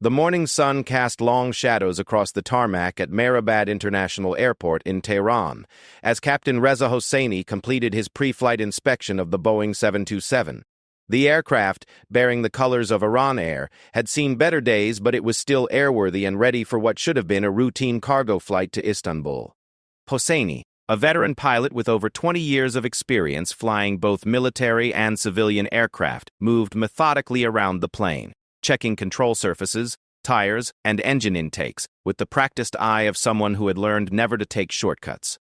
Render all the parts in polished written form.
The morning sun cast long shadows across the tarmac at Mehrabad International Airport in Tehran, as Captain Reza Hosseini completed his pre-flight inspection of the Boeing 727. The aircraft, bearing the colors of Iran Air, had seen better days, but it was still airworthy and ready for what should have been a routine cargo flight to Istanbul. Hosseini, a veteran pilot with over 20 years of experience flying both military and civilian aircraft, moved methodically around the plane, checking control surfaces, tires, and engine intakes, with the practiced eye of someone who had learned never to take shortcuts.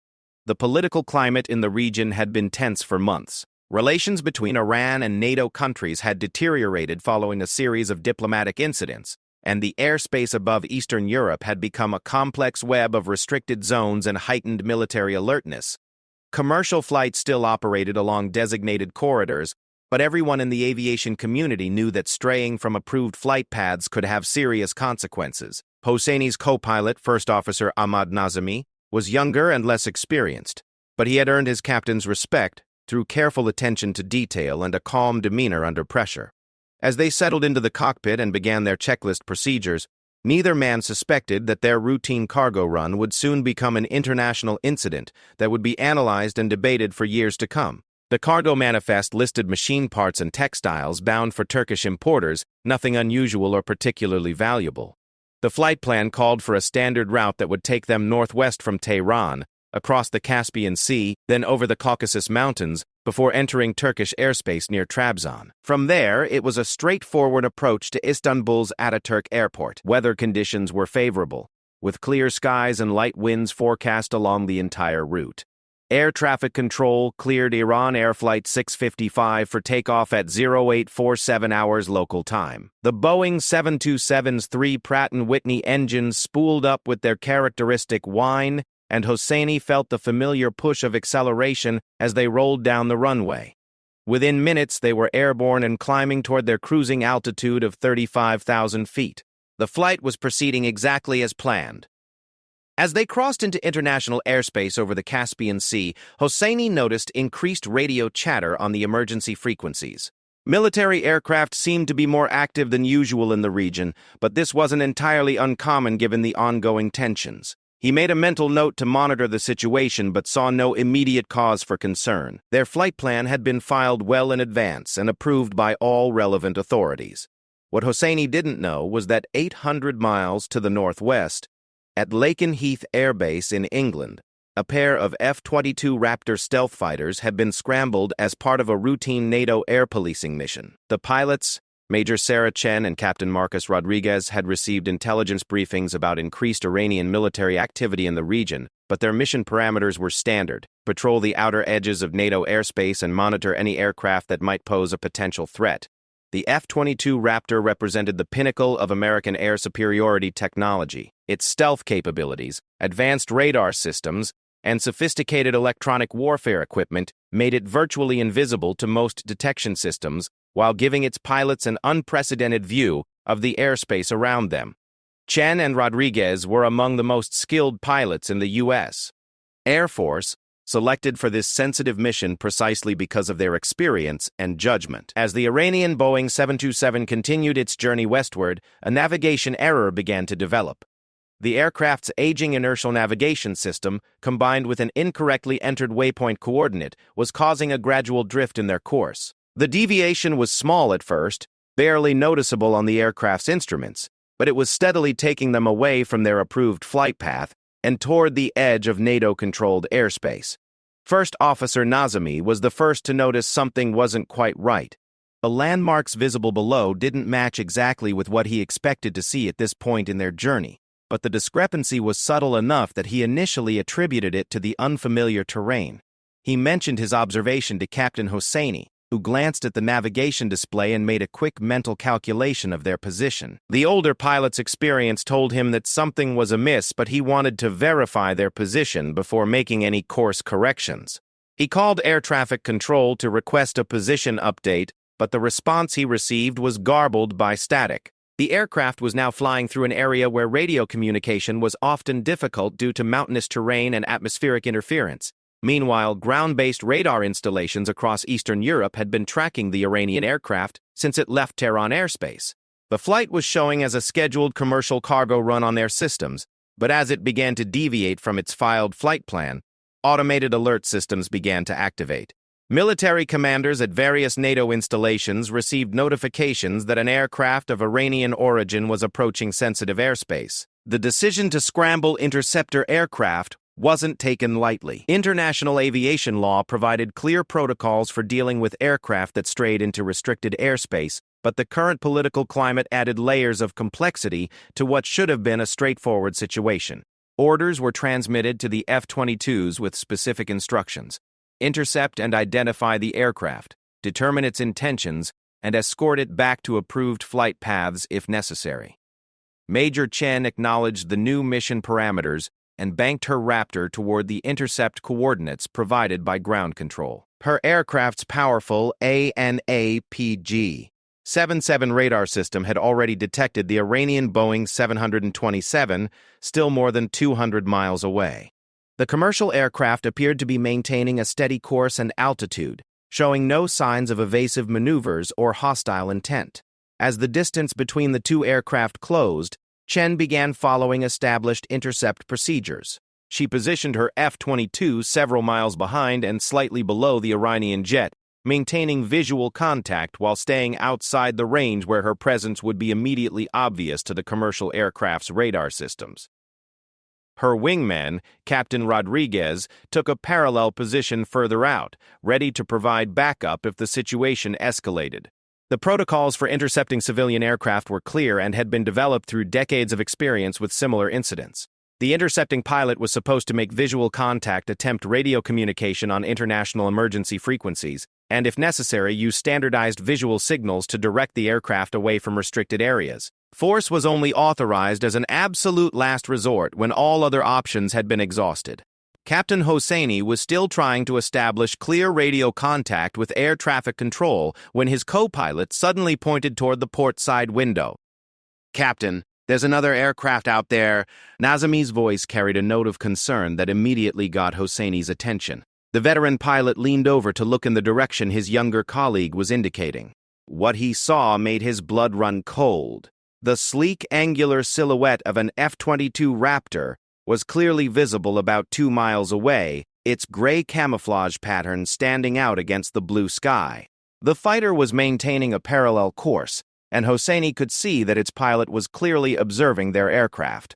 The political climate in the region had been tense for months. Relations between Iran and NATO countries had deteriorated following a series of diplomatic incidents, and the airspace above Eastern Europe had become a complex web of restricted zones and heightened military alertness. Commercial flights still operated along designated corridors, but everyone in the aviation community knew that straying from approved flight paths could have serious consequences. Hosseini's co-pilot, First Officer Ahmad Nazemi, was younger and less experienced, but he had earned his captain's respect through careful attention to detail and a calm demeanor under pressure. As they settled into the cockpit and began their checklist procedures, neither man suspected that their routine cargo run would soon become an international incident that would be analyzed and debated for years to come. The cargo manifest listed machine parts and textiles bound for Turkish importers, nothing unusual or particularly valuable. The flight plan called for a standard route that would take them northwest from Tehran, across the Caspian Sea, then over the Caucasus Mountains, before entering Turkish airspace near Trabzon. From there, it was a straightforward approach to Istanbul's Ataturk Airport. Weather conditions were favorable, with clear skies and light winds forecast along the entire route. Air traffic control cleared Iran Air Flight 655 for takeoff at 0847 hours local time. The Boeing 727's three Pratt & Whitney engines spooled up with their characteristic whine, and Hosseini felt the familiar push of acceleration as they rolled down the runway. Within minutes, they were airborne and climbing toward their cruising altitude of 35,000 feet. The flight was proceeding exactly as planned. As they crossed into international airspace over the Caspian Sea, Hosseini noticed increased radio chatter on the emergency frequencies. Military aircraft seemed to be more active than usual in the region, but this wasn't entirely uncommon given the ongoing tensions. He made a mental note to monitor the situation but saw no immediate cause for concern. Their flight plan had been filed well in advance and approved by all relevant authorities. What Hosseini didn't know was that 800 miles to the northwest, at Lakenheath Air Base in England, a pair of F-22 Raptor stealth fighters had been scrambled as part of a routine NATO air policing mission. The pilots, Major Sarah Chen and Captain Marcus Rodriguez, had received intelligence briefings about increased Iranian military activity in the region, but their mission parameters were standard: patrol the outer edges of NATO airspace and monitor any aircraft that might pose a potential threat. The F-22 Raptor represented the pinnacle of American air superiority technology. Its stealth capabilities, advanced radar systems, and sophisticated electronic warfare equipment made it virtually invisible to most detection systems, while giving its pilots an unprecedented view of the airspace around them. Chen and Rodriguez were among the most skilled pilots in the U.S. Air Force, selected for this sensitive mission precisely because of their experience and judgment. As the Iranian Boeing 727 continued its journey westward, a navigation error began to develop. The aircraft's aging inertial navigation system, combined with an incorrectly entered waypoint coordinate, was causing a gradual drift in their course. The deviation was small at first, barely noticeable on the aircraft's instruments, but it was steadily taking them away from their approved flight path and toward the edge of NATO-controlled airspace. First Officer Nazemi was the first to notice something wasn't quite right. The landmarks visible below didn't match exactly with what he expected to see at this point in their journey, but the discrepancy was subtle enough that he initially attributed it to the unfamiliar terrain. He mentioned his observation to Captain Hosseini, who glanced at the navigation display and made a quick mental calculation of their position. The older pilot's experience told him that something was amiss, but he wanted to verify their position before making any course corrections. He called air traffic control to request a position update, but the response he received was garbled by static. The aircraft was now flying through an area where radio communication was often difficult due to mountainous terrain and atmospheric interference. Meanwhile, ground-based radar installations across Eastern Europe had been tracking the Iranian aircraft since it left Tehran airspace. The flight was showing as a scheduled commercial cargo run on their systems, but as it began to deviate from its filed flight plan, automated alert systems began to activate. Military commanders at various NATO installations received notifications that an aircraft of Iranian origin was approaching sensitive airspace. The decision to scramble interceptor aircraft wasn't taken lightly. International aviation law provided clear protocols for dealing with aircraft that strayed into restricted airspace, but the current political climate added layers of complexity to what should have been a straightforward situation. Orders were transmitted to the F-22s with specific instructions: intercept and identify the aircraft, determine its intentions, and escort it back to approved flight paths if necessary. Major Chen acknowledged the new mission parameters and banked her Raptor toward the intercept coordinates provided by ground control. Her aircraft's powerful ANAPG-77 radar system had already detected the Iranian Boeing 727, still more than 200 miles away. The commercial aircraft appeared to be maintaining a steady course and altitude, showing no signs of evasive maneuvers or hostile intent. As the distance between the two aircraft closed, Chen began following established intercept procedures. She positioned her F-22 several miles behind and slightly below the Iranian jet, maintaining visual contact while staying outside the range where her presence would be immediately obvious to the commercial aircraft's radar systems. Her wingman, Captain Rodriguez, took a parallel position further out, ready to provide backup if the situation escalated. The protocols for intercepting civilian aircraft were clear and had been developed through decades of experience with similar incidents. The intercepting pilot was supposed to make visual contact, attempt radio communication on international emergency frequencies, and if necessary, use standardized visual signals to direct the aircraft away from restricted areas. Force was only authorized as an absolute last resort when all other options had been exhausted. Captain Hosseini was still trying to establish clear radio contact with air traffic control when his co-pilot suddenly pointed toward the port side window. "Captain, there's another aircraft out there." Nazami's voice carried a note of concern that immediately got Hosseini's attention. The veteran pilot leaned over to look in the direction his younger colleague was indicating. What he saw made his blood run cold. The sleek, angular silhouette of an F-22 Raptor was clearly visible about 2 miles away, its gray camouflage pattern standing out against the blue sky. The fighter was maintaining a parallel course, and Hosseini could see that its pilot was clearly observing their aircraft.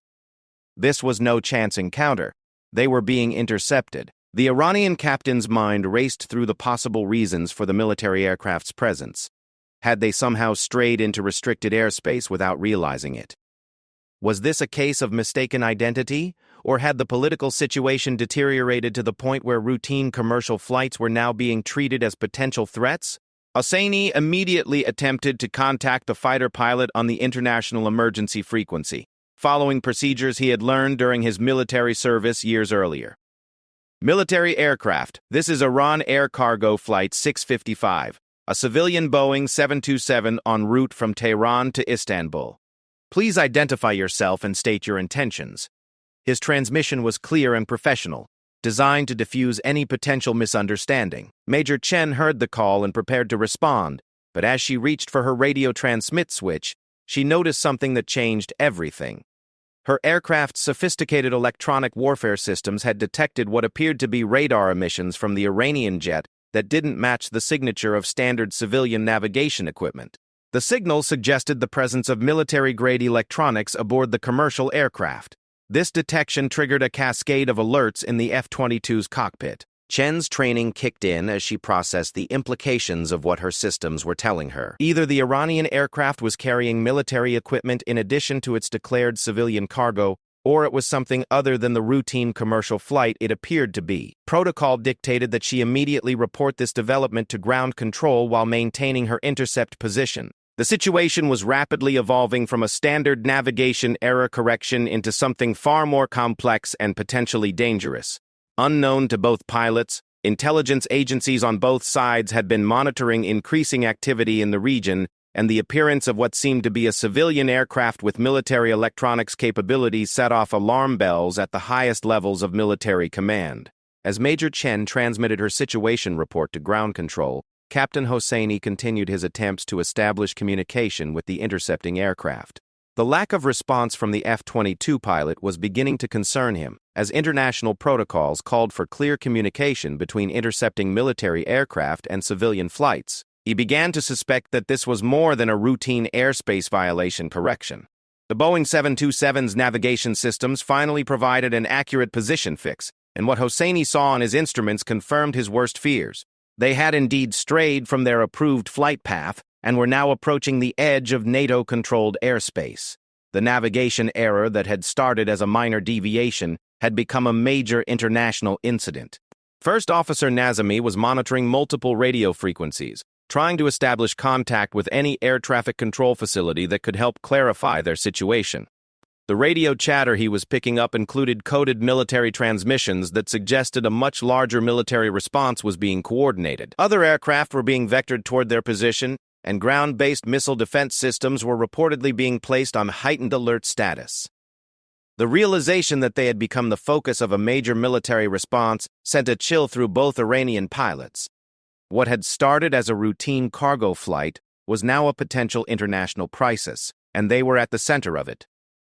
This was no chance encounter. They were being intercepted. The Iranian captain's mind raced through the possible reasons for the military aircraft's presence. Had they somehow strayed into restricted airspace without realizing it? Was this a case of mistaken identity, or had the political situation deteriorated to the point where routine commercial flights were now being treated as potential threats? Hosseini immediately attempted to contact the fighter pilot on the international emergency frequency, following procedures he had learned during his military service years earlier. "Military aircraft, this is Iran Air Cargo Flight 655. A civilian Boeing 727 en route from Tehran to Istanbul. Please identify yourself and state your intentions." His transmission was clear and professional, designed to diffuse any potential misunderstanding. Major Chen heard the call and prepared to respond, but as she reached for her radio transmit switch, she noticed something that changed everything. Her aircraft's sophisticated electronic warfare systems had detected what appeared to be radar emissions from the Iranian jet that didn't match the signature of standard civilian navigation equipment. The signal suggested the presence of military-grade electronics aboard the commercial aircraft. This detection triggered a cascade of alerts in the F-22's cockpit. Chen's training kicked in as she processed the implications of what her systems were telling her. Either the Iranian aircraft was carrying military equipment in addition to its declared civilian cargo, or it was something other than the routine commercial flight it appeared to be. Protocol dictated that she immediately report this development to ground control while maintaining her intercept position. The situation was rapidly evolving from a standard navigation error correction into something far more complex and potentially dangerous. Unknown to both pilots, intelligence agencies on both sides had been monitoring increasing activity in the region, and the appearance of what seemed to be a civilian aircraft with military electronics capabilities set off alarm bells at the highest levels of military command. As Major Chen transmitted her situation report to ground control, Captain Hosseini continued his attempts to establish communication with the intercepting aircraft. The lack of response from the F-22 pilot was beginning to concern him, as international protocols called for clear communication between intercepting military aircraft and civilian flights. He began to suspect that this was more than a routine airspace violation correction. The Boeing 727's navigation systems finally provided an accurate position fix, and what Hosseini saw on his instruments confirmed his worst fears. They had indeed strayed from their approved flight path and were now approaching the edge of NATO-controlled airspace. The navigation error that had started as a minor deviation had become a major international incident. First Officer Nazemi was monitoring multiple radio frequencies, trying to establish contact with any air traffic control facility that could help clarify their situation. The radio chatter he was picking up included coded military transmissions that suggested a much larger military response was being coordinated. Other aircraft were being vectored toward their position, and ground-based missile defense systems were reportedly being placed on heightened alert status. The realization that they had become the focus of a major military response sent a chill through both Iranian pilots. What had started as a routine cargo flight was now a potential international crisis, and they were at the center of it.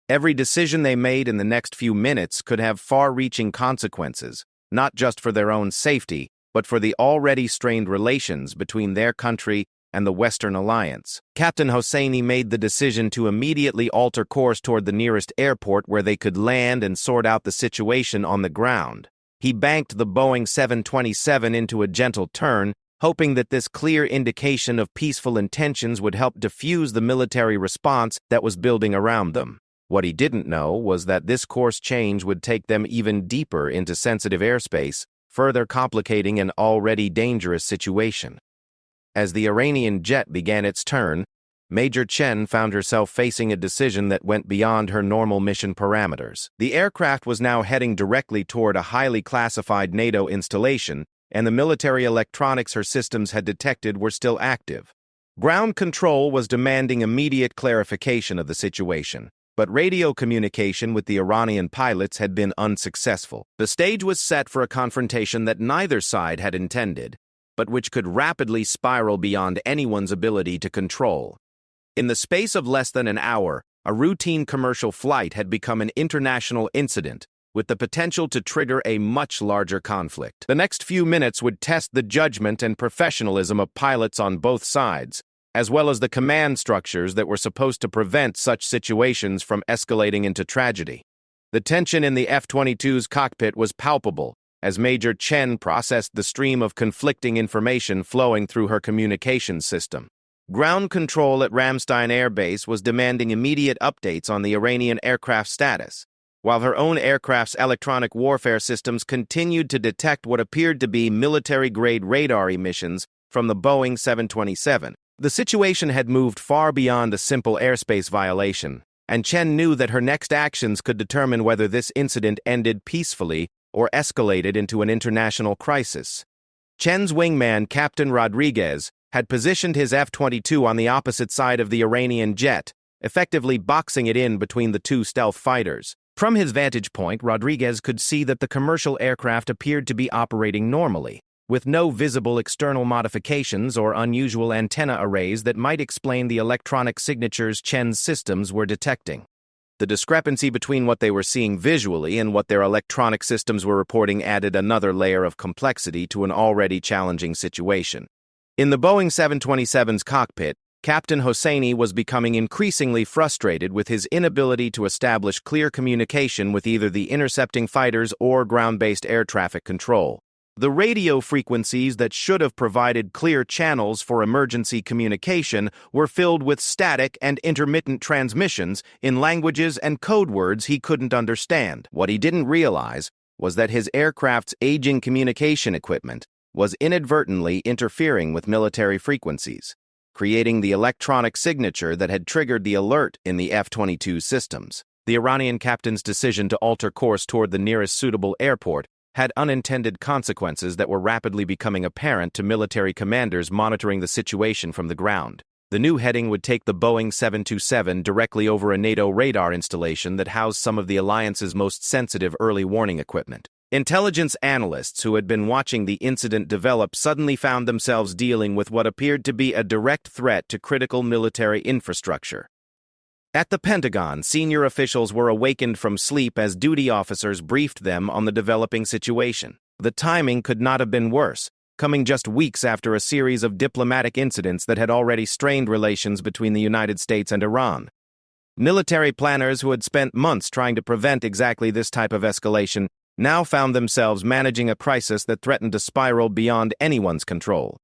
Every decision they made in the next few minutes could have far-reaching consequences, not just for their own safety, but for the already strained relations between their country and the Western alliance. Captain Hosseini made the decision to immediately alter course toward the nearest airport where they could land and sort out the situation on the ground. He banked the Boeing 727 into a gentle turn, hoping that this clear indication of peaceful intentions would help diffuse the military response that was building around them. What he didn't know was that this course change would take them even deeper into sensitive airspace, further complicating an already dangerous situation. As the Iranian jet began its turn, Major Chen found herself facing a decision that went beyond her normal mission parameters. The aircraft was now heading directly toward a highly classified NATO installation, and the military electronics her systems had detected were still active. Ground control was demanding immediate clarification of the situation, but radio communication with the Iranian pilots had been unsuccessful. The stage was set for a confrontation that neither side had intended, but which could rapidly spiral beyond anyone's ability to control. In the space of less than an hour, a routine commercial flight had become an international incident, with the potential to trigger a much larger conflict. The next few minutes would test the judgment and professionalism of pilots on both sides, as well as the command structures that were supposed to prevent such situations from escalating into tragedy. The tension in the F-22's cockpit was palpable, as Major Chen processed the stream of conflicting information flowing through her communications system. Ground control at Ramstein Air Base was demanding immediate updates on the Iranian aircraft status, while her own aircraft's electronic warfare systems continued to detect what appeared to be military-grade radar emissions from the Boeing 727. The situation had moved far beyond a simple airspace violation, and Chen knew that her next actions could determine whether this incident ended peacefully or escalated into an international crisis. Chen's wingman, Captain Rodriguez, had positioned his F-22 on the opposite side of the Iranian jet, effectively boxing it in between the two stealth fighters. From his vantage point, Rodriguez could see that the commercial aircraft appeared to be operating normally, with no visible external modifications or unusual antenna arrays that might explain the electronic signatures Chen's systems were detecting. The discrepancy between what they were seeing visually and what their electronic systems were reporting added another layer of complexity to an already challenging situation. In the Boeing 727's cockpit, Captain Hosseini was becoming increasingly frustrated with his inability to establish clear communication with either the intercepting fighters or ground-based air traffic control. The radio frequencies that should have provided clear channels for emergency communication were filled with static and intermittent transmissions in languages and code words he couldn't understand. What he didn't realize was that his aircraft's aging communication equipment was inadvertently interfering with military frequencies, creating the electronic signature that had triggered the alert in the F-22 systems. The Iranian captain's decision to alter course toward the nearest suitable airport had unintended consequences that were rapidly becoming apparent to military commanders monitoring the situation from the ground. The new heading would take the Boeing 727 directly over a NATO radar installation that housed some of the alliance's most sensitive early warning equipment. Intelligence analysts who had been watching the incident develop suddenly found themselves dealing with what appeared to be a direct threat to critical military infrastructure. At the Pentagon, senior officials were awakened from sleep as duty officers briefed them on the developing situation. The timing could not have been worse, coming just weeks after a series of diplomatic incidents that had already strained relations between the United States and Iran. Military planners who had spent months trying to prevent exactly this type of escalation now found themselves managing a crisis that threatened to spiral beyond anyone's control.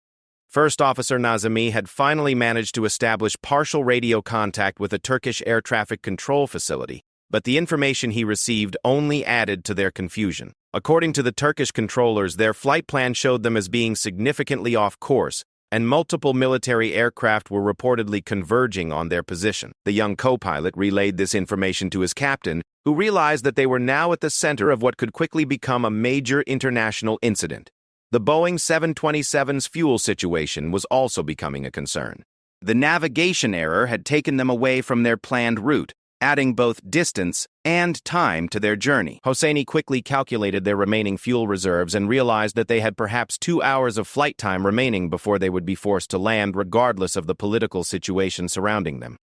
First Officer Nazemi had finally managed to establish partial radio contact with a Turkish air traffic control facility, but the information he received only added to their confusion. According to the Turkish controllers, their flight plan showed them as being significantly off course, and multiple military aircraft were reportedly converging on their position. The young co-pilot relayed this information to his captain, who realized that they were now at the center of what could quickly become a major international incident. The Boeing 727's fuel situation was also becoming a concern. The navigation error had taken them away from their planned route, adding both distance and time to their journey. Hosseini quickly calculated their remaining fuel reserves and realized that they had perhaps 2 hours of flight time remaining before they would be forced to land regardless of the political situation surrounding them.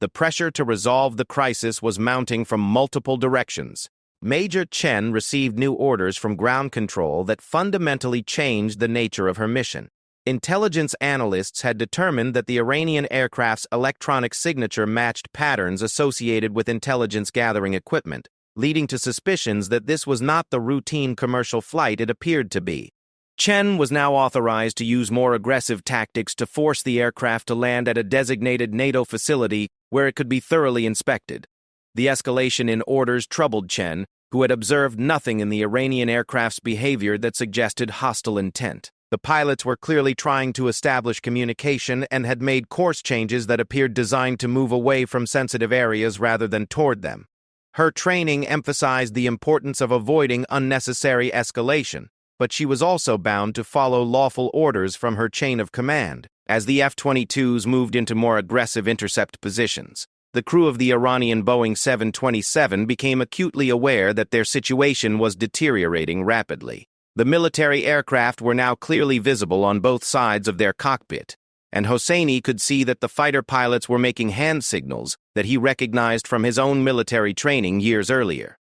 The pressure to resolve the crisis was mounting from multiple directions. Major Chen received new orders from ground control that fundamentally changed the nature of her mission. Intelligence analysts had determined that the Iranian aircraft's electronic signature matched patterns associated with intelligence gathering equipment, leading to suspicions that this was not the routine commercial flight it appeared to be. Chen was now authorized to use more aggressive tactics to force the aircraft to land at a designated NATO facility where it could be thoroughly inspected. The escalation in orders troubled Chen, who had observed nothing in the Iranian aircraft's behavior that suggested hostile intent. The pilots were clearly trying to establish communication and had made course changes that appeared designed to move away from sensitive areas rather than toward them. Her training emphasized the importance of avoiding unnecessary escalation, but she was also bound to follow lawful orders from her chain of command. As the F-22s moved into more aggressive intercept positions, the crew of the Iranian Boeing 727 became acutely aware that their situation was deteriorating rapidly. The military aircraft were now clearly visible on both sides of their cockpit, and Hosseini could see that the fighter pilots were making hand signals that he recognized from his own military training years earlier.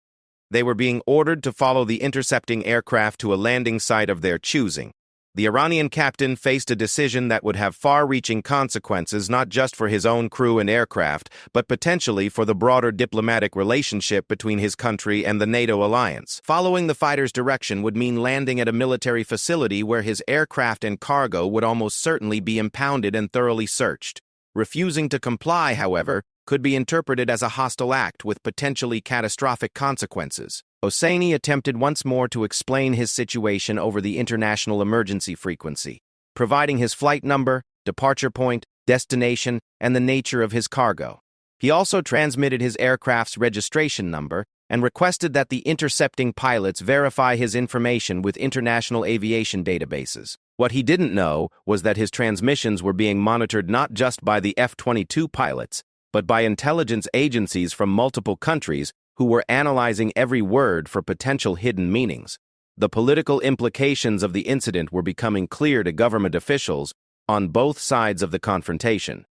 They were being ordered to follow the intercepting aircraft to a landing site of their choosing. The Iranian captain faced a decision that would have far-reaching consequences not just for his own crew and aircraft, but potentially for the broader diplomatic relationship between his country and the NATO alliance. Following the fighter's direction would mean landing at a military facility where his aircraft and cargo would almost certainly be impounded and thoroughly searched. Refusing to comply, however, could be interpreted as a hostile act with potentially catastrophic consequences. Hosseini attempted once more to explain his situation over the international emergency frequency, providing his flight number, departure point, destination, and the nature of his cargo. He also transmitted his aircraft's registration number and requested that the intercepting pilots verify his information with international aviation databases. What he didn't know was that his transmissions were being monitored not just by the F-22 pilots, but by intelligence agencies from multiple countries who were analyzing every word for potential hidden meanings. The political implications of the incident were becoming clear to government officials on both sides of the confrontation.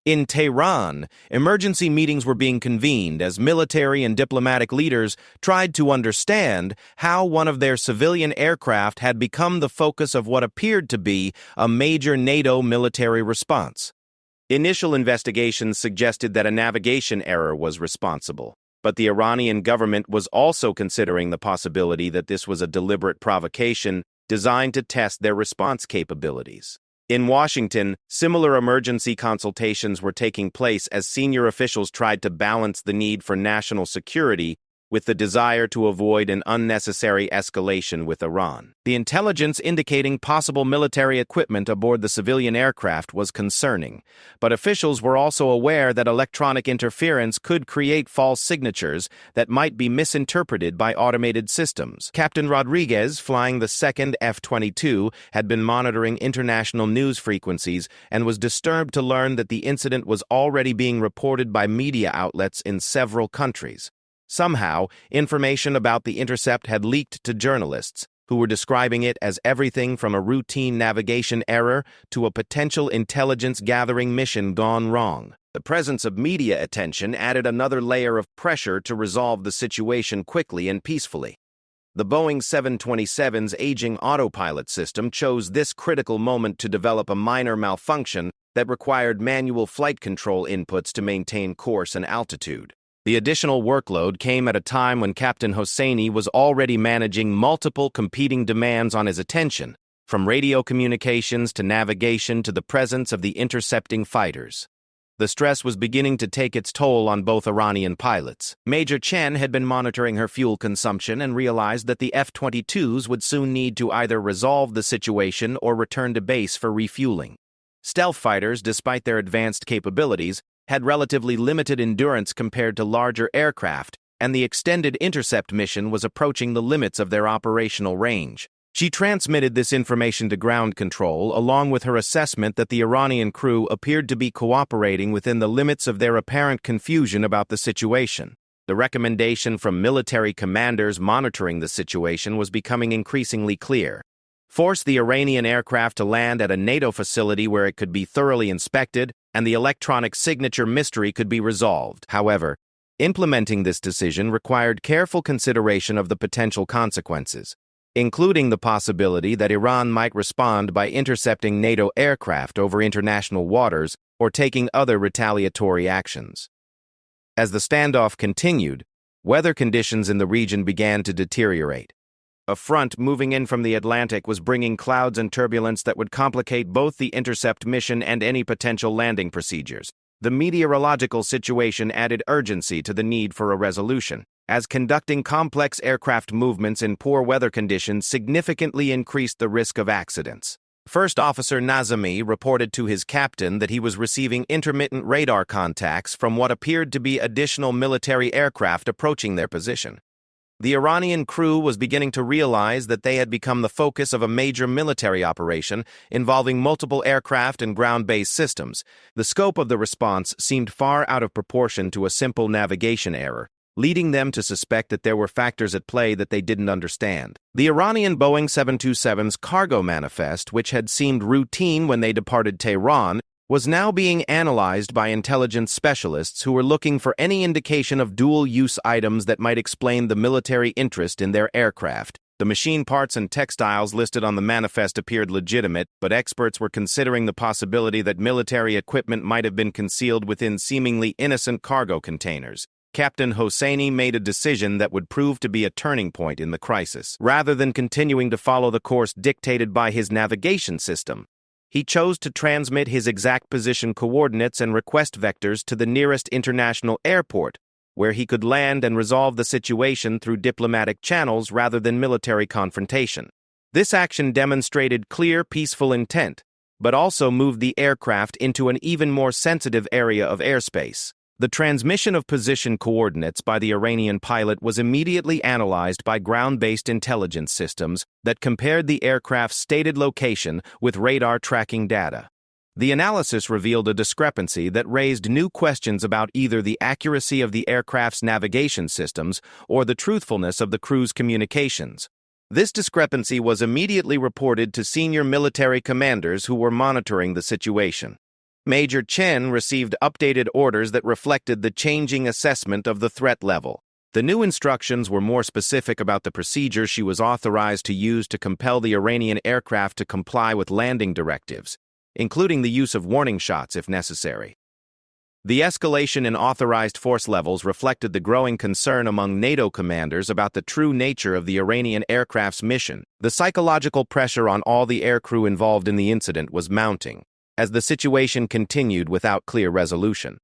In Tehran, emergency meetings were being convened as military and diplomatic leaders tried to understand how one of their civilian aircraft had become the focus of what appeared to be a major NATO military response. Initial investigations suggested that a navigation error was responsible, but the Iranian government was also considering the possibility that this was a deliberate provocation designed to test their response capabilities. In Washington, similar emergency consultations were taking place as senior officials tried to balance the need for national security with the desire to avoid an unnecessary escalation with Iran. The intelligence indicating possible military equipment aboard the civilian aircraft was concerning, but officials were also aware that electronic interference could create false signatures that might be misinterpreted by automated systems. Captain Rodriguez, flying the second F-22, had been monitoring international news frequencies and was disturbed to learn that the incident was already being reported by media outlets in several countries. Somehow, information about the intercept had leaked to journalists, who were describing it as everything from a routine navigation error to a potential intelligence-gathering mission gone wrong. The presence of media attention added another layer of pressure to resolve the situation quickly and peacefully. The Boeing 727's aging autopilot system chose this critical moment to develop a minor malfunction that required manual flight control inputs to maintain course and altitude. The additional workload came at a time when Captain Hosseini was already managing multiple competing demands on his attention, from radio communications to navigation to the presence of the intercepting fighters. The stress was beginning to take its toll on both Iranian pilots. Major Chen had been monitoring her fuel consumption and realized that the F-22s would soon need to either resolve the situation or return to base for refueling. Stealth fighters, despite their advanced capabilities, had relatively limited endurance compared to larger aircraft, and the extended intercept mission was approaching the limits of their operational range. She transmitted this information to ground control, along with her assessment that the Iranian crew appeared to be cooperating within the limits of their apparent confusion about the situation. The recommendation from military commanders monitoring the situation was becoming increasingly clear. Force the Iranian aircraft to land at a NATO facility where it could be thoroughly inspected, and the electronic signature mystery could be resolved. However, implementing this decision required careful consideration of the potential consequences, including the possibility that Iran might respond by intercepting NATO aircraft over international waters or taking other retaliatory actions. As the standoff continued, weather conditions in the region began to deteriorate. A front moving in from the Atlantic was bringing clouds and turbulence that would complicate both the intercept mission and any potential landing procedures. The meteorological situation added urgency to the need for a resolution, as conducting complex aircraft movements in poor weather conditions significantly increased the risk of accidents. First Officer Nazami reported to his captain that he was receiving intermittent radar contacts from what appeared to be additional military aircraft approaching their position. The Iranian crew was beginning to realize that they had become the focus of a major military operation involving multiple aircraft and ground-based systems. The scope of the response seemed far out of proportion to a simple navigation error, leading them to suspect that there were factors at play that they didn't understand. The Iranian Boeing 727's cargo manifest, which had seemed routine when they departed Tehran, was now being analyzed by intelligence specialists who were looking for any indication of dual-use items that might explain the military interest in their aircraft. The machine parts and textiles listed on the manifest appeared legitimate, but experts were considering the possibility that military equipment might have been concealed within seemingly innocent cargo containers. Captain Hosseini made a decision that would prove to be a turning point in the crisis. Rather than continuing to follow the course dictated by his navigation system, he chose to transmit his exact position coordinates and request vectors to the nearest international airport, where he could land and resolve the situation through diplomatic channels rather than military confrontation. This action demonstrated clear, peaceful intent, but also moved the aircraft into an even more sensitive area of airspace. The transmission of position coordinates by the Iranian pilot was immediately analyzed by ground-based intelligence systems that compared the aircraft's stated location with radar tracking data. The analysis revealed a discrepancy that raised new questions about either the accuracy of the aircraft's navigation systems or the truthfulness of the crew's communications. This discrepancy was immediately reported to senior military commanders who were monitoring the situation. Major Chen received updated orders that reflected the changing assessment of the threat level. The new instructions were more specific about the procedures she was authorized to use to compel the Iranian aircraft to comply with landing directives, including the use of warning shots if necessary. The escalation in authorized force levels reflected the growing concern among NATO commanders about the true nature of the Iranian aircraft's mission. The psychological pressure on all the aircrew involved in the incident was mounting, as the situation continued without clear resolution.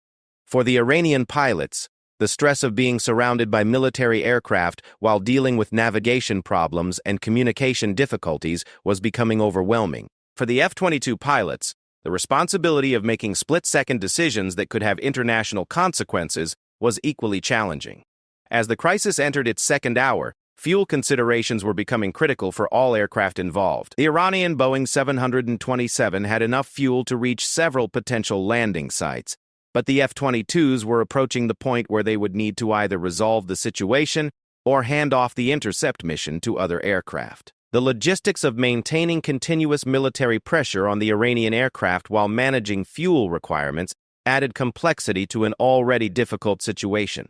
For the Iranian pilots, the stress of being surrounded by military aircraft while dealing with navigation problems and communication difficulties was becoming overwhelming. For the F-22 pilots, the responsibility of making split-second decisions that could have international consequences was equally challenging. As the crisis entered its second hour, fuel considerations were becoming critical for all aircraft involved. The Iranian Boeing 727 had enough fuel to reach several potential landing sites, But the F-22s were approaching the point where they would need to either resolve the situation or hand off the intercept mission to other aircraft. The logistics of maintaining continuous military pressure on the Iranian aircraft while managing fuel requirements added complexity to an already difficult situation.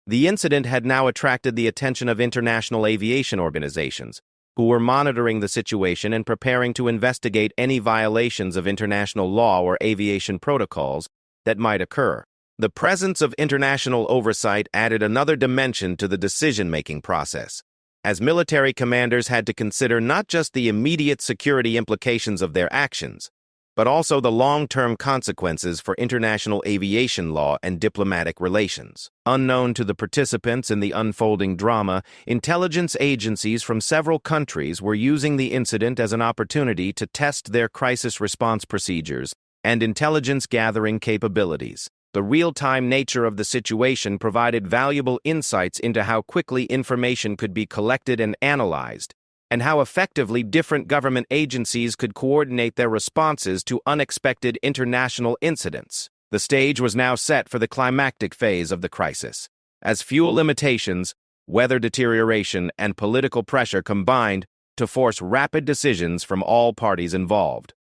The incident had now attracted the attention of international aviation organizations, who were monitoring the situation and preparing to investigate any violations of international law or aviation protocols that might occur. The presence of international oversight added another dimension to the decision-making process, as military commanders had to consider not just the immediate security implications of their actions, but also the long-term consequences for international aviation law and diplomatic relations. Unknown to the participants in the unfolding drama, intelligence agencies from several countries were using the incident as an opportunity to test their crisis response procedures and intelligence-gathering capabilities. The real-time nature of the situation provided valuable insights into how quickly information could be collected and analyzed, and how effectively different government agencies could coordinate their responses to unexpected international incidents. The stage was now set for the climactic phase of the crisis, as fuel limitations, weather deterioration, and political pressure combined to force rapid decisions from all parties involved.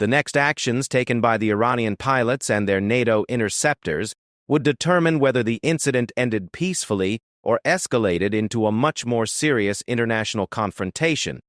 The next actions taken by the Iranian pilots and their NATO interceptors would determine whether the incident ended peacefully or escalated into a much more serious international confrontation,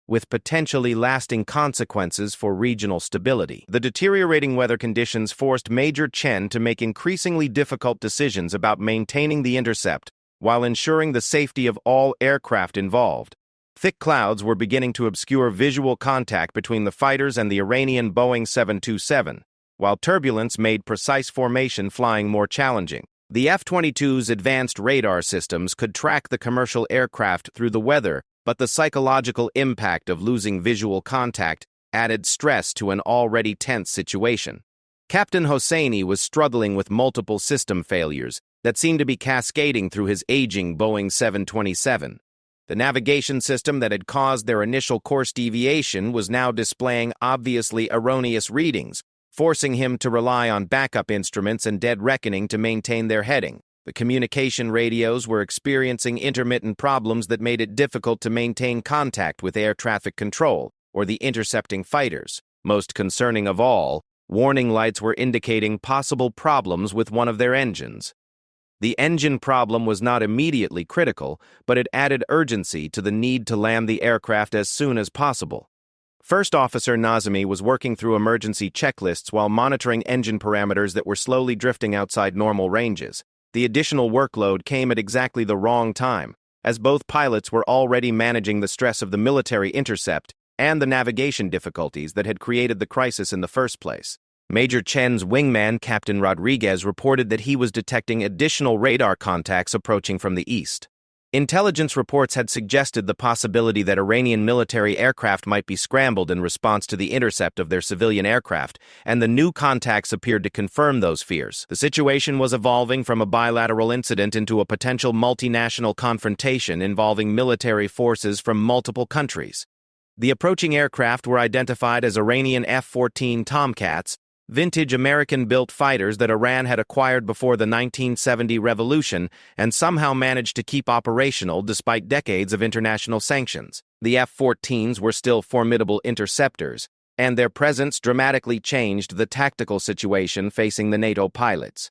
with potentially lasting consequences for regional stability. The deteriorating weather conditions forced Major Chen to make increasingly difficult decisions about maintaining the intercept while ensuring the safety of all aircraft involved. Thick clouds were beginning to obscure visual contact between the fighters and the Iranian Boeing 727, while turbulence made precise formation flying more challenging. The F-22's advanced radar systems could track the commercial aircraft through the weather, but the psychological impact of losing visual contact added stress to an already tense situation. Captain Hosseini was struggling with multiple system failures that seemed to be cascading through his aging Boeing 727. The navigation system that had caused their initial course deviation was now displaying obviously erroneous readings, forcing him to rely on backup instruments and dead reckoning to maintain their heading. The communication radios were experiencing intermittent problems that made it difficult to maintain contact with air traffic control or the intercepting fighters. Most concerning of all, warning lights were indicating possible problems with one of their engines. The engine problem was not immediately critical, but it added urgency to the need to land the aircraft as soon as possible. First Officer Nazemi was working through emergency checklists while monitoring engine parameters that were slowly drifting outside normal ranges. The additional workload came at exactly the wrong time, as both pilots were already managing the stress of the military intercept and the navigation difficulties that had created the crisis in the first place. Major Chen's wingman, Captain Rodriguez, reported that he was detecting additional radar contacts approaching from the east. Intelligence reports had suggested the possibility that Iranian military aircraft might be scrambled in response to the intercept of their civilian aircraft, and the new contacts appeared to confirm those fears. The situation was evolving from a bilateral incident into a potential multinational confrontation involving military forces from multiple countries. The approaching aircraft were identified as Iranian F-14 Tomcats, vintage American-built fighters that Iran had acquired before the 1970 revolution and somehow managed to keep operational despite decades of international sanctions. The F-14s were still formidable interceptors, and their presence dramatically changed the tactical situation facing the NATO pilots.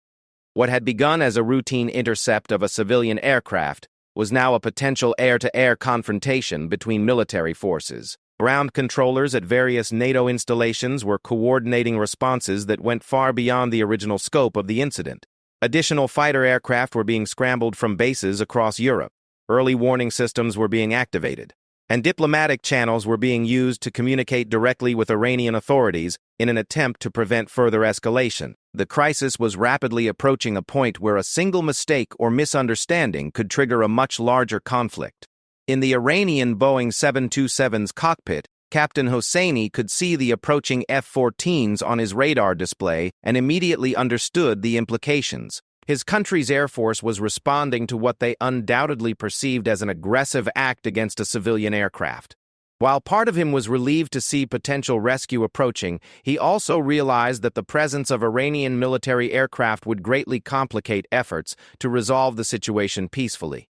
What had begun as a routine intercept of a civilian aircraft was now a potential air-to-air confrontation between military forces. Ground controllers at various NATO installations were coordinating responses that went far beyond the original scope of the incident. Additional fighter aircraft were being scrambled from bases across Europe. Early warning systems were being activated, and diplomatic channels were being used to communicate directly with Iranian authorities in an attempt to prevent further escalation. The crisis was rapidly approaching a point where a single mistake or misunderstanding could trigger a much larger conflict. In the Iranian Boeing 727's cockpit, Captain Hosseini could see the approaching F-14s on his radar display and immediately understood the implications. His country's Air Force was responding to what they undoubtedly perceived as an aggressive act against a civilian aircraft. While part of him was relieved to see potential rescue approaching, he also realized that the presence of Iranian military aircraft would greatly complicate efforts to resolve the situation peacefully.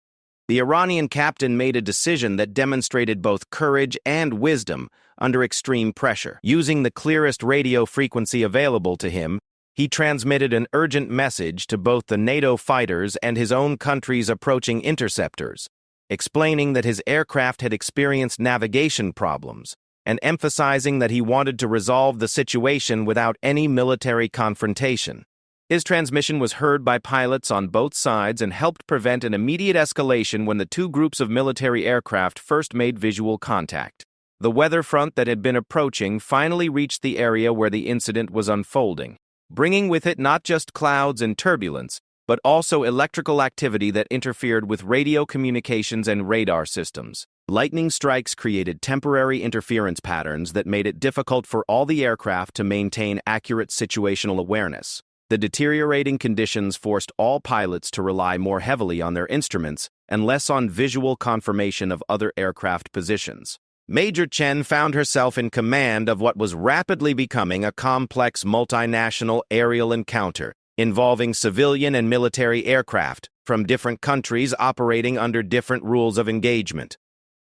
The Iranian captain made a decision that demonstrated both courage and wisdom under extreme pressure. Using the clearest radio frequency available to him, he transmitted an urgent message to both the NATO fighters and his own country's approaching interceptors, explaining that his aircraft had experienced navigation problems and emphasizing that he wanted to resolve the situation without any military confrontation. His transmission was heard by pilots on both sides and helped prevent an immediate escalation when the two groups of military aircraft first made visual contact. The weather front that had been approaching finally reached the area where the incident was unfolding, bringing with it not just clouds and turbulence, but also electrical activity that interfered with radio communications and radar systems. Lightning strikes created temporary interference patterns that made it difficult for all the aircraft to maintain accurate situational awareness. The deteriorating conditions forced all pilots to rely more heavily on their instruments and less on visual confirmation of other aircraft positions. Major Chen found herself in command of what was rapidly becoming a complex multinational aerial encounter involving civilian and military aircraft from different countries operating under different rules of engagement.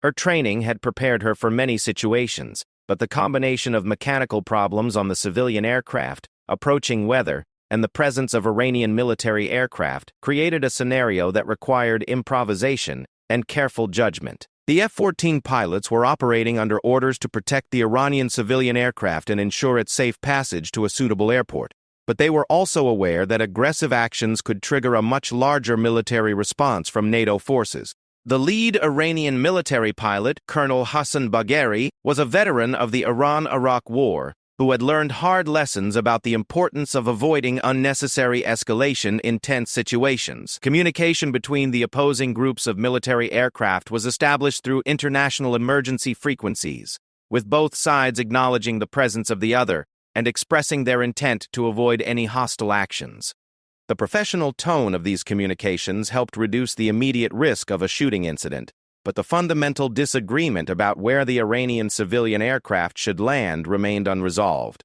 Her training had prepared her for many situations, but the combination of mechanical problems on the civilian aircraft, approaching weather, and the presence of Iranian military aircraft created a scenario that required improvisation and careful judgment. The F-14 pilots were operating under orders to protect the Iranian civilian aircraft and ensure its safe passage to a suitable airport, but they were also aware that aggressive actions could trigger a much larger military response from NATO forces. The lead Iranian military pilot, Colonel Hassan Bagheri, was a veteran of the Iran-Iraq War, who had learned hard lessons about the importance of avoiding unnecessary escalation in tense situations. Communication between the opposing groups of military aircraft was established through international emergency frequencies, with both sides acknowledging the presence of the other and expressing their intent to avoid any hostile actions. The professional tone of these communications helped reduce the immediate risk of a shooting incident, but the fundamental disagreement about where the Iranian civilian aircraft should land remained unresolved.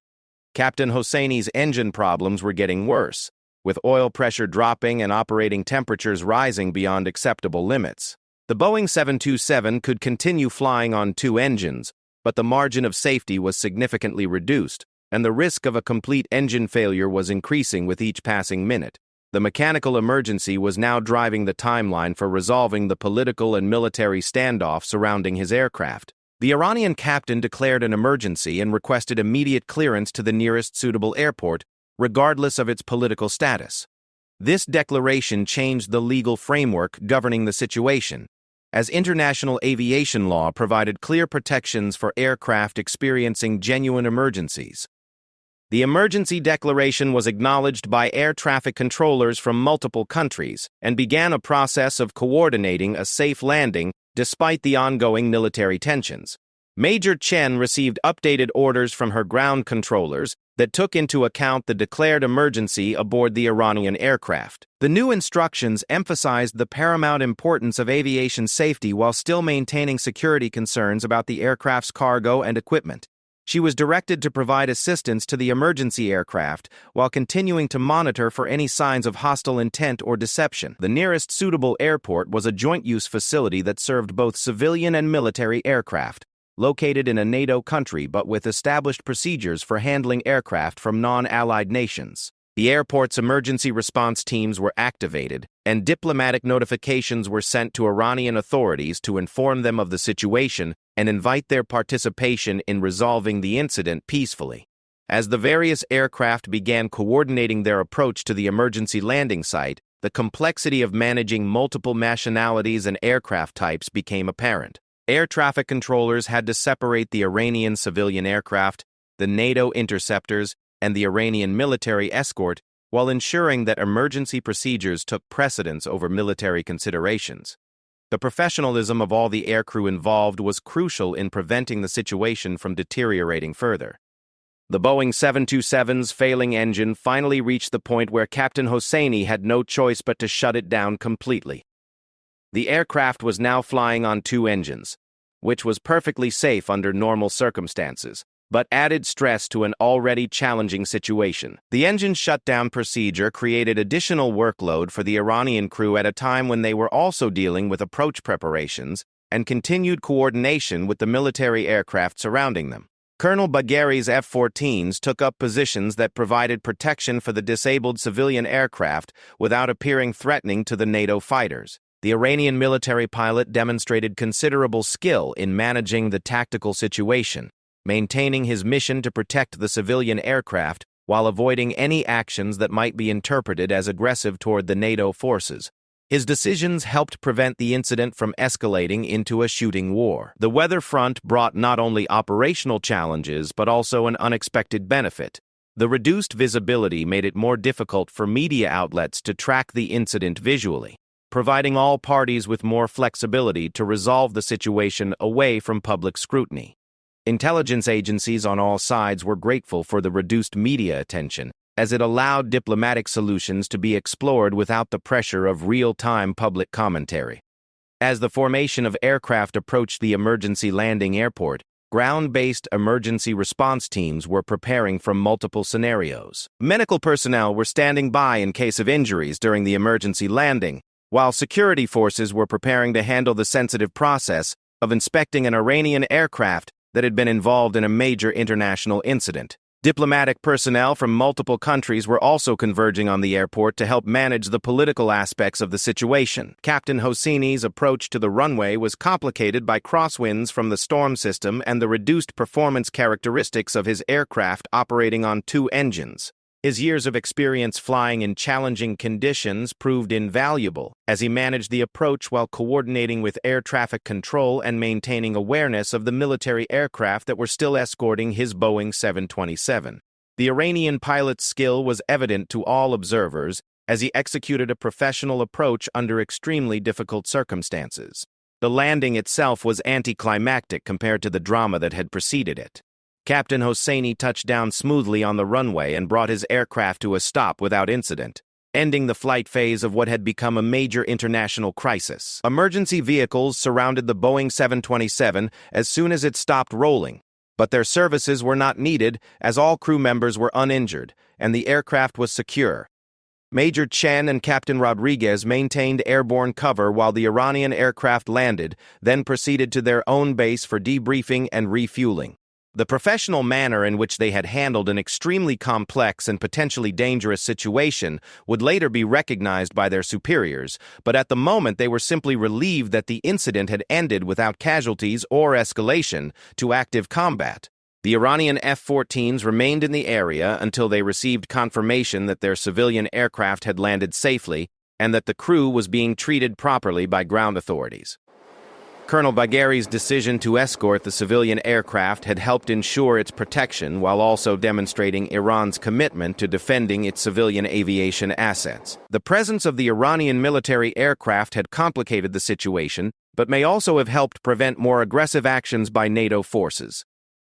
Captain Hosseini's engine problems were getting worse, with oil pressure dropping and operating temperatures rising beyond acceptable limits. The Boeing 727 could continue flying on two engines, but the margin of safety was significantly reduced, and the risk of a complete engine failure was increasing with each passing minute. The mechanical emergency was now driving the timeline for resolving the political and military standoff surrounding his aircraft. The Iranian captain declared an emergency and requested immediate clearance to the nearest suitable airport, regardless of its political status. This declaration changed the legal framework governing the situation, as international aviation law provided clear protections for aircraft experiencing genuine emergencies. The emergency declaration was acknowledged by air traffic controllers from multiple countries and began a process of coordinating a safe landing despite the ongoing military tensions. Major Chen received updated orders from her ground controllers that took into account the declared emergency aboard the Iranian aircraft. The new instructions emphasized the paramount importance of aviation safety while still maintaining security concerns about the aircraft's cargo and equipment. She was directed to provide assistance to the emergency aircraft while continuing to monitor for any signs of hostile intent or deception. The nearest suitable airport was a joint-use facility that served both civilian and military aircraft, located in a NATO country but with established procedures for handling aircraft from non-allied nations. The airport's emergency response teams were activated, and diplomatic notifications were sent to Iranian authorities to inform them of the situation and invite their participation in resolving the incident peacefully. As the various aircraft began coordinating their approach to the emergency landing site, the complexity of managing multiple nationalities and aircraft types became apparent. Air traffic controllers had to separate the Iranian civilian aircraft, the NATO interceptors, and the Iranian military escort, while ensuring that emergency procedures took precedence over military considerations. The professionalism of all the aircrew involved was crucial in preventing the situation from deteriorating further. The Boeing 727's failing engine finally reached the point where Captain Hosseini had no choice but to shut it down completely. The aircraft was now flying on two engines, which was perfectly safe under normal circumstances, but added stress to an already challenging situation. The engine shutdown procedure created additional workload for the Iranian crew at a time when they were also dealing with approach preparations and continued coordination with the military aircraft surrounding them. Colonel Bagheri's F-14s took up positions that provided protection for the disabled civilian aircraft without appearing threatening to the NATO fighters. The Iranian military pilot demonstrated considerable skill in managing the tactical situation, maintaining his mission to protect the civilian aircraft while avoiding any actions that might be interpreted as aggressive toward the NATO forces. His decisions helped prevent the incident from escalating into a shooting war. The weather front brought not only operational challenges but also an unexpected benefit. The reduced visibility made it more difficult for media outlets to track the incident visually, providing all parties with more flexibility to resolve the situation away from public scrutiny. Intelligence agencies on all sides were grateful for the reduced media attention, as it allowed diplomatic solutions to be explored without the pressure of real-time public commentary. As the formation of aircraft approached the emergency landing airport, ground-based emergency response teams were preparing for multiple scenarios. Medical personnel were standing by in case of injuries during the emergency landing, while security forces were preparing to handle the sensitive process of inspecting an Iranian aircraft that had been involved in a major international incident. Diplomatic personnel from multiple countries were also converging on the airport to help manage the political aspects of the situation. Captain Hosseini's approach to the runway was complicated by crosswinds from the storm system and the reduced performance characteristics of his aircraft operating on 2 engines. His years of experience flying in challenging conditions proved invaluable as he managed the approach while coordinating with air traffic control and maintaining awareness of the military aircraft that were still escorting his Boeing 727. The Iranian pilot's skill was evident to all observers as he executed a professional approach under extremely difficult circumstances. The landing itself was anticlimactic compared to the drama that had preceded it. Captain Hosseini touched down smoothly on the runway and brought his aircraft to a stop without incident, ending the flight phase of what had become a major international crisis. Emergency vehicles surrounded the Boeing 727 as soon as it stopped rolling, but their services were not needed as all crew members were uninjured and the aircraft was secure. Major Chen and Captain Rodriguez maintained airborne cover while the Iranian aircraft landed, then proceeded to their own base for debriefing and refueling. The professional manner in which they had handled an extremely complex and potentially dangerous situation would later be recognized by their superiors, but at the moment they were simply relieved that the incident had ended without casualties or escalation to active combat. The Iranian F-14s remained in the area until they received confirmation that their civilian aircraft had landed safely and that the crew was being treated properly by ground authorities. Colonel Bagheri's decision to escort the civilian aircraft had helped ensure its protection while also demonstrating Iran's commitment to defending its civilian aviation assets. The presence of the Iranian military aircraft had complicated the situation, but may also have helped prevent more aggressive actions by NATO forces.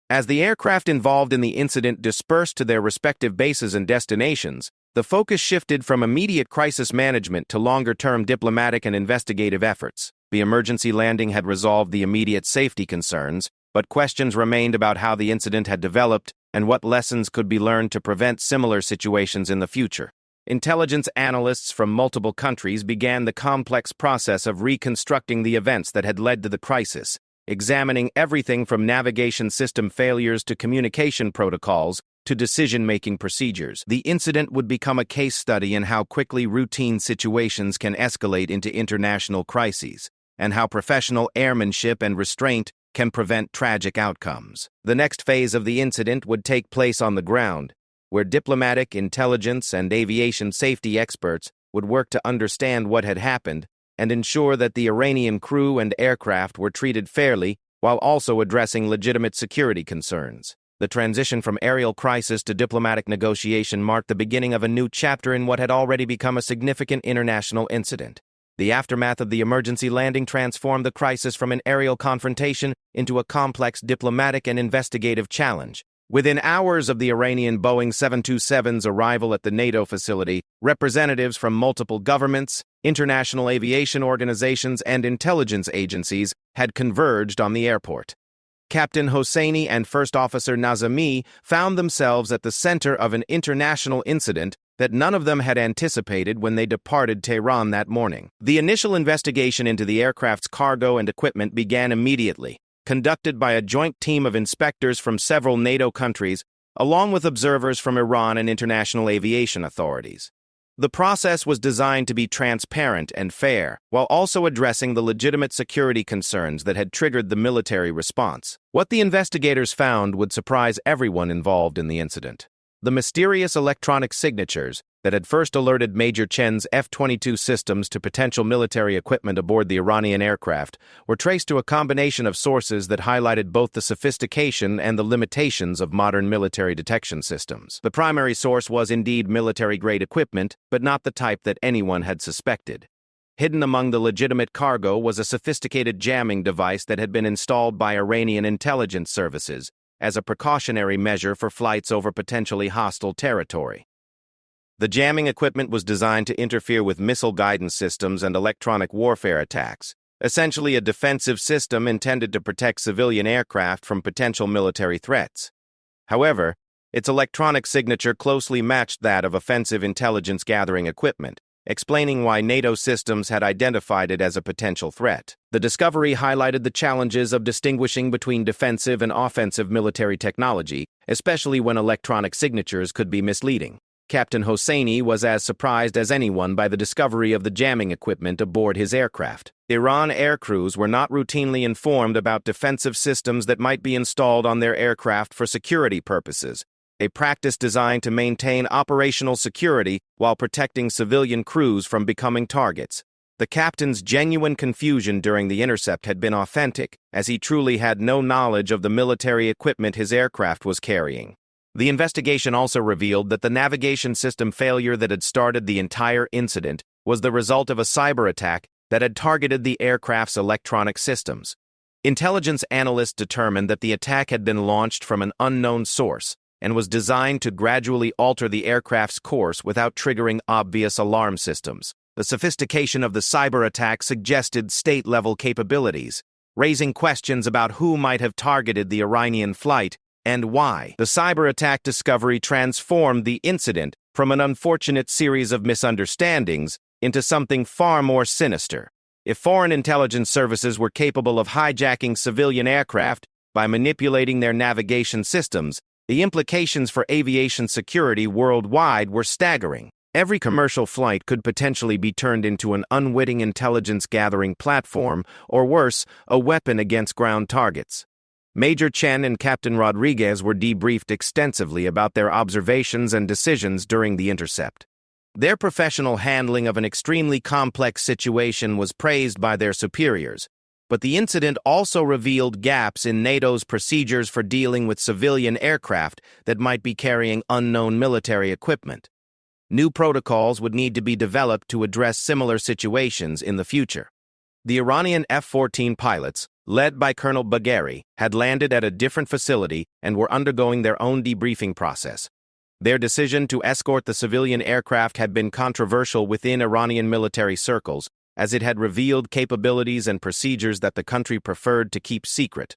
As the aircraft involved in the incident dispersed to their respective bases and destinations, the focus shifted from immediate crisis management to longer-term diplomatic and investigative efforts. The emergency landing had resolved the immediate safety concerns, but questions remained about how the incident had developed and what lessons could be learned to prevent similar situations in the future. Intelligence analysts from multiple countries began the complex process of reconstructing the events that had led to the crisis, examining everything from navigation system failures to communication protocols to decision-making procedures. The incident would become a case study in how quickly routine situations can escalate into international crises, and how professional airmanship and restraint can prevent tragic outcomes. The next phase of the incident would take place on the ground, where diplomatic, intelligence, and aviation safety experts would work to understand what had happened and ensure that the Iranian crew and aircraft were treated fairly while also addressing legitimate security concerns. The transition from aerial crisis to diplomatic negotiation marked the beginning of a new chapter in what had already become a significant international incident. The aftermath of the emergency landing transformed the crisis from an aerial confrontation into a complex diplomatic and investigative challenge. Within hours of the Iranian Boeing 727's arrival at the NATO facility, representatives from multiple governments, international aviation organizations, and intelligence agencies had converged on the airport. Captain Hosseini and First Officer Nazami found themselves at the center of an international incident that none of them had anticipated when they departed Tehran that morning. The initial investigation into the aircraft's cargo and equipment began immediately, conducted by a joint team of inspectors from several NATO countries, along with observers from Iran and international aviation authorities. The process was designed to be transparent and fair, while also addressing the legitimate security concerns that had triggered the military response. What the investigators found would surprise everyone involved in the incident. The mysterious electronic signatures that had first alerted Major Chen's F-22 systems to potential military equipment aboard the Iranian aircraft were traced to a combination of sources that highlighted both the sophistication and the limitations of modern military detection systems. The primary source was indeed military-grade equipment, but not the type that anyone had suspected. Hidden among the legitimate cargo was a sophisticated jamming device that had been installed by Iranian intelligence services as a precautionary measure for flights over potentially hostile territory. The jamming equipment was designed to interfere with missile guidance systems and electronic warfare attacks, essentially a defensive system intended to protect civilian aircraft from potential military threats. However, its electronic signature closely matched that of offensive intelligence gathering equipment, explaining why NATO systems had identified it as a potential threat. The discovery highlighted the challenges of distinguishing between defensive and offensive military technology, especially when electronic signatures could be misleading. Captain Hosseini was as surprised as anyone by the discovery of the jamming equipment aboard his aircraft. Iran aircrews were not routinely informed about defensive systems that might be installed on their aircraft for security purposes, a practice designed to maintain operational security while protecting civilian crews from becoming targets. The captain's genuine confusion during the intercept had been authentic, as he truly had no knowledge of the military equipment his aircraft was carrying. The investigation also revealed that the navigation system failure that had started the entire incident was the result of a cyber attack that had targeted the aircraft's electronic systems. Intelligence analysts determined that the attack had been launched from an unknown source and was designed to gradually alter the aircraft's course without triggering obvious alarm systems. The sophistication of the cyber attack suggested state-level capabilities, raising questions about who might have targeted the Iranian flight and why. The cyber attack discovery transformed the incident from an unfortunate series of misunderstandings into something far more sinister. If foreign intelligence services were capable of hijacking civilian aircraft by manipulating their navigation systems, the implications for aviation security worldwide were staggering. Every commercial flight could potentially be turned into an unwitting intelligence-gathering platform, or worse, a weapon against ground targets. Major Chen and Captain Rodriguez were debriefed extensively about their observations and decisions during the intercept. Their professional handling of an extremely complex situation was praised by their superiors, but the incident also revealed gaps in NATO's procedures for dealing with civilian aircraft that might be carrying unknown military equipment. New protocols would need to be developed to address similar situations in the future. The Iranian F-14 pilots, led by Colonel Bagheri, had landed at a different facility and were undergoing their own debriefing process. Their decision to escort the civilian aircraft had been controversial within Iranian military circles, as it had revealed capabilities and procedures that the country preferred to keep secret.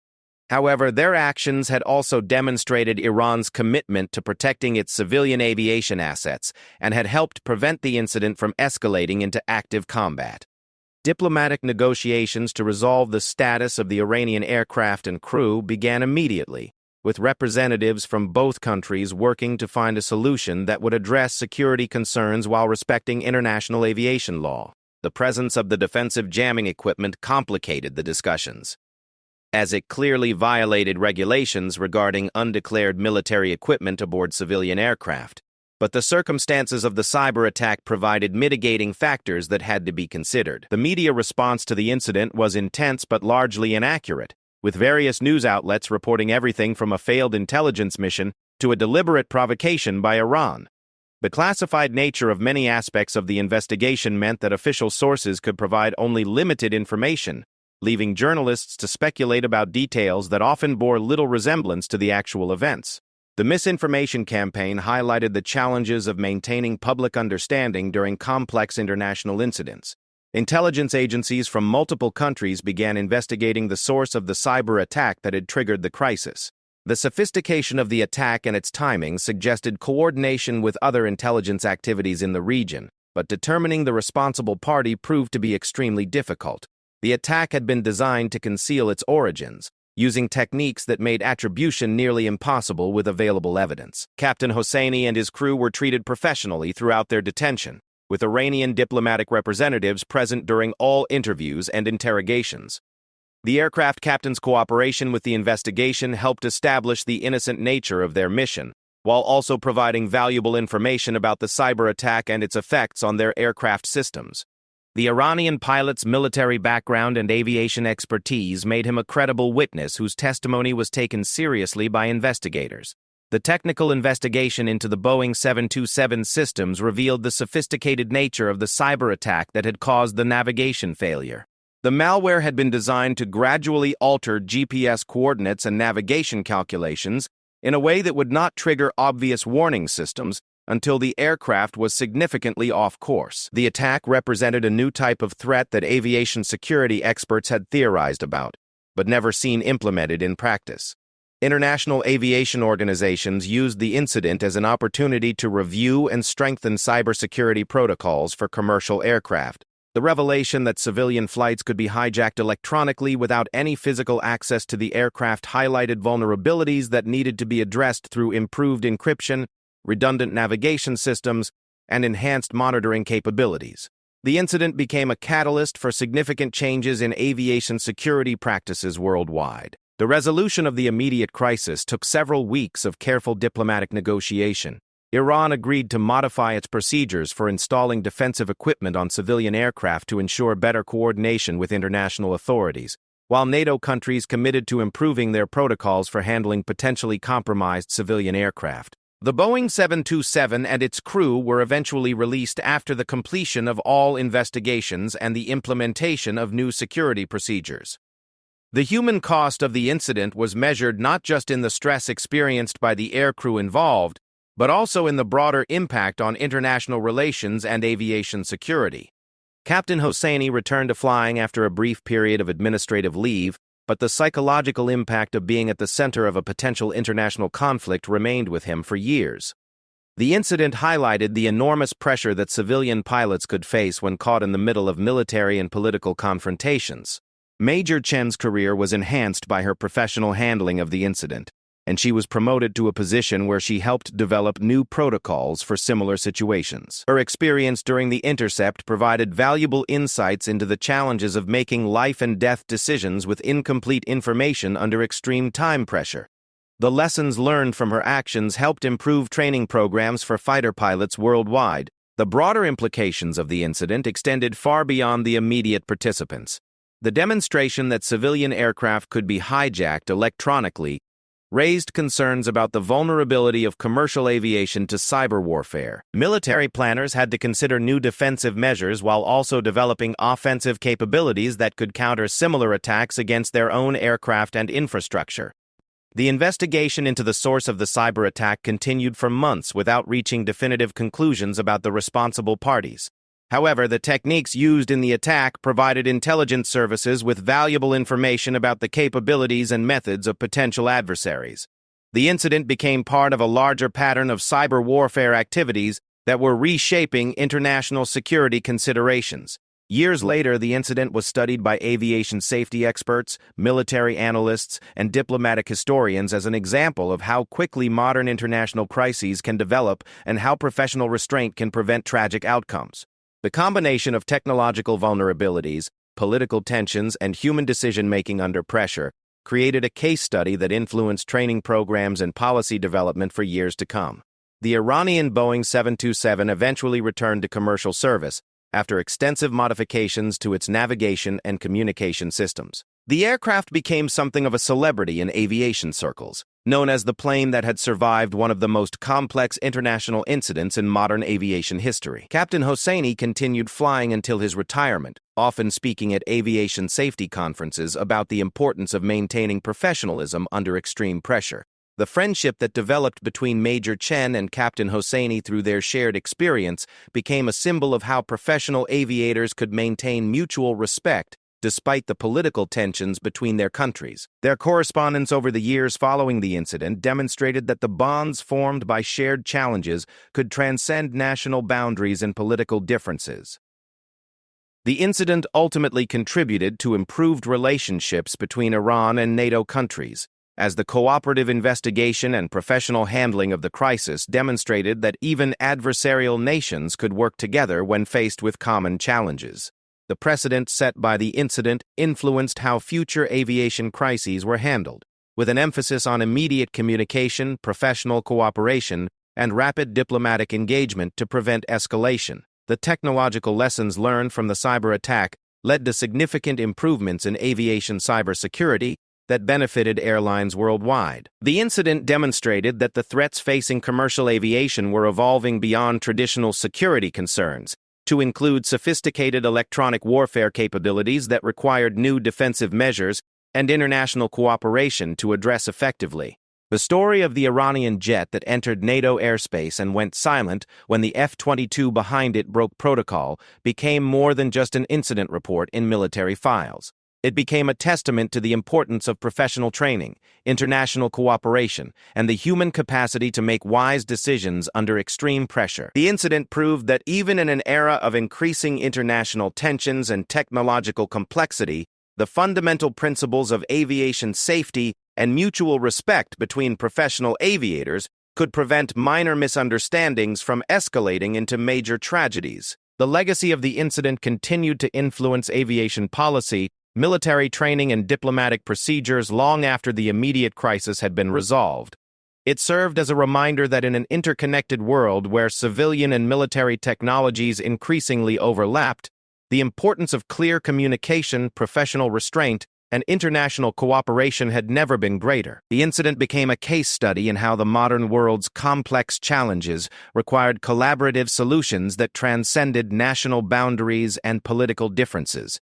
However, their actions had also demonstrated Iran's commitment to protecting its civilian aviation assets and had helped prevent the incident from escalating into active combat. Diplomatic negotiations to resolve the status of the Iranian aircraft and crew began immediately, with representatives from both countries working to find a solution that would address security concerns while respecting international aviation law. The presence of the defensive jamming equipment complicated the discussions, as it clearly violated regulations regarding undeclared military equipment aboard civilian aircraft. But the circumstances of the cyber attack provided mitigating factors that had to be considered. The media response to the incident was intense but largely inaccurate, with various news outlets reporting everything from a failed intelligence mission to a deliberate provocation by Iran. The classified nature of many aspects of the investigation meant that official sources could provide only limited information, leaving journalists to speculate about details that often bore little resemblance to the actual events. The misinformation campaign highlighted the challenges of maintaining public understanding during complex international incidents. Intelligence agencies from multiple countries began investigating the source of the cyber attack that had triggered the crisis. The sophistication of the attack and its timing suggested coordination with other intelligence activities in the region, but determining the responsible party proved to be extremely difficult. The attack had been designed to conceal its origins, using techniques that made attribution nearly impossible with available evidence. Captain Hosseini and his crew were treated professionally throughout their detention, with Iranian diplomatic representatives present during all interviews and interrogations. The aircraft captain's cooperation with the investigation helped establish the innocent nature of their mission, while also providing valuable information about the cyber attack and its effects on their aircraft systems. The Iranian pilot's military background and aviation expertise made him a credible witness whose testimony was taken seriously by investigators. The technical investigation into the Boeing 727 systems revealed the sophisticated nature of the cyber attack that had caused the navigation failure. The malware had been designed to gradually alter GPS coordinates and navigation calculations in a way that would not trigger obvious warning systems until the aircraft was significantly off course. The attack represented a new type of threat that aviation security experts had theorized about, but never seen implemented in practice. International aviation organizations used the incident as an opportunity to review and strengthen cybersecurity protocols for commercial aircraft. The revelation that civilian flights could be hijacked electronically without any physical access to the aircraft highlighted vulnerabilities that needed to be addressed through improved encryption, redundant navigation systems, and enhanced monitoring capabilities. The incident became a catalyst for significant changes in aviation security practices worldwide. The resolution of the immediate crisis took several weeks of careful diplomatic negotiation. Iran agreed to modify its procedures for installing defensive equipment on civilian aircraft to ensure better coordination with international authorities, while NATO countries committed to improving their protocols for handling potentially compromised civilian aircraft. The Boeing 727 and its crew were eventually released after the completion of all investigations and the implementation of new security procedures. The human cost of the incident was measured not just in the stress experienced by the aircrew involved, but also in the broader impact on international relations and aviation security. Captain Hosseini returned to flying after a brief period of administrative leave, but the psychological impact of being at the center of a potential international conflict remained with him for years. The incident highlighted the enormous pressure that civilian pilots could face when caught in the middle of military and political confrontations. Major Chen's career was enhanced by her professional handling of the incident, and she was promoted to a position where she helped develop new protocols for similar situations. Her experience during the intercept provided valuable insights into the challenges of making life-and-death decisions with incomplete information under extreme time pressure. The lessons learned from her actions helped improve training programs for fighter pilots worldwide. The broader implications of the incident extended far beyond the immediate participants. The demonstration that civilian aircraft could be hijacked electronically raised concerns about the vulnerability of commercial aviation to cyber warfare. Military planners had to consider new defensive measures while also developing offensive capabilities that could counter similar attacks against their own aircraft and infrastructure. The investigation into the source of the cyber attack continued for months without reaching definitive conclusions about the responsible parties. However, the techniques used in the attack provided intelligence services with valuable information about the capabilities and methods of potential adversaries. The incident became part of a larger pattern of cyber warfare activities that were reshaping international security considerations. Years later, the incident was studied by aviation safety experts, military analysts, and diplomatic historians as an example of how quickly modern international crises can develop and how professional restraint can prevent tragic outcomes. The combination of technological vulnerabilities, political tensions, and human decision-making under pressure created a case study that influenced training programs and policy development for years to come. The Iranian Boeing 727 eventually returned to commercial service after extensive modifications to its navigation and communication systems. The aircraft became something of a celebrity in aviation circles, known as the plane that had survived one of the most complex international incidents in modern aviation history. Captain Hosseini continued flying until his retirement, often speaking at aviation safety conferences about the importance of maintaining professionalism under extreme pressure. The friendship that developed between Major Chen and Captain Hosseini through their shared experience became a symbol of how professional aviators could maintain mutual respect despite the political tensions between their countries. Their correspondence over the years following the incident demonstrated that the bonds formed by shared challenges could transcend national boundaries and political differences. The incident ultimately contributed to improved relationships between Iran and NATO countries, as the cooperative investigation and professional handling of the crisis demonstrated that even adversarial nations could work together when faced with common challenges. The precedent set by the incident influenced how future aviation crises were handled, with an emphasis on immediate communication, professional cooperation, and rapid diplomatic engagement to prevent escalation. The technological lessons learned from the cyber attack led to significant improvements in aviation cybersecurity that benefited airlines worldwide. The incident demonstrated that the threats facing commercial aviation were evolving beyond traditional security concerns to include sophisticated electronic warfare capabilities that required new defensive measures and international cooperation to address effectively. The story of the Iranian jet that entered NATO airspace and went silent when the F-22 behind it broke protocol became more than just an incident report in military files. It became a testament to the importance of professional training, international cooperation, and the human capacity to make wise decisions under extreme pressure. The incident proved that even in an era of increasing international tensions and technological complexity, the fundamental principles of aviation safety and mutual respect between professional aviators could prevent minor misunderstandings from escalating into major tragedies. The legacy of the incident continued to influence aviation policy, military training, and diplomatic procedures long after the immediate crisis had been resolved. It served as a reminder that in an interconnected world where civilian and military technologies increasingly overlapped, the importance of clear communication, professional restraint, and international cooperation had never been greater. The incident became a case study in how the modern world's complex challenges required collaborative solutions that transcended national boundaries and political differences.